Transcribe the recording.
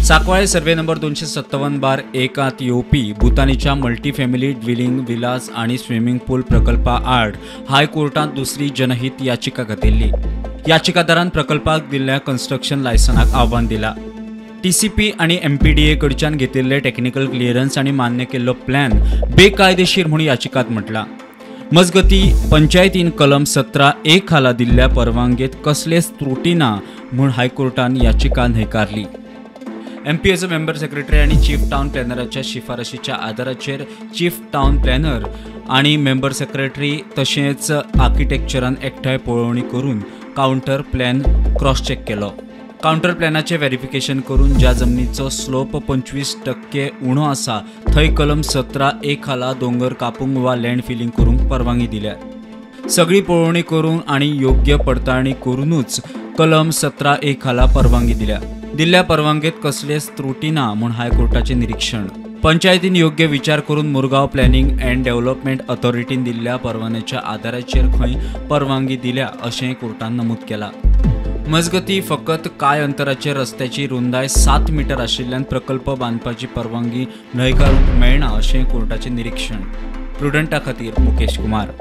साकवाळे survey number 257/1 येवपी भूतानीच्या multi family ड्विलिंग Vilas आणि swimming पूल प्रकल्पा आड हायकोर्टात दुसरी जनहित याचिका घातिल्ली। याचिकादारान प्रकल्पाक दिल्ल्या कन्स्ट्रक्शन लायसनाक आव्हान दिला। TCP आणि MPDA कडच्यान घेतिल्ले टेक्निकल क्लिअरन्स आणि मान्य केल्लो प्लॅन बेकायदेशीर म्हणून याचिकात म्हटला। मजगती पंचायतीन कलम 17(1) खाला दिल्ल्या परवानगेत कसलेच त्रुटी ना म्हूण हायकोर्टान याचिका न्हयकारली। MPAचो मेंबर सेक्रेटरी आणि चीफ टाउन प्लॅनराच्या शिफारशीच्या आदाराचेर चीफ टाउन प्लॅनर आणि मेंबर सेक्रेटरी तशेंच आर्किटेक्चरान एकठांय पळोवणी करून काउंटर प्लॅन क्रॉस चेक केलो। काउंटर प्लॅनाचे व्हेरिफिकेशन करून ज्या जमनीचो स्लोप 25% उणो आसा थंय कलम 17(1) खाला दोंगर कापूंक वा लँड फिलिंग करूंक परवानगी दिल्या। सगळी पळोवणी करून आणि योग्य पडताळणी करूनच कलम 17(1) खाला परवानगी दिल्ल्या परवानगेत कसलेच त्रुटी ना म्हूण हायकोर्टाचे निरीक्षण। पंचायतीन योग्य विचार करून मुरगांव प्लॅनिंग अँड डेव्हलपमेंट ऑथॉरिटीन दिल्ल्या परवान्याच्या आदाराचेर खंय परवानगी दिल्या अशें कोर्टान नमूद केला। मजगती फकत कांय अंतराचेर रस्त्याची रुंदाय 7 मीटर आशिल्ल्यान प्रकल्प बांदपाची परवानगी न्हयकारूंक मेळना अशें कोर्टाचें निरीक्षण। प्रुडंटा खातीर मुकेश कुमार।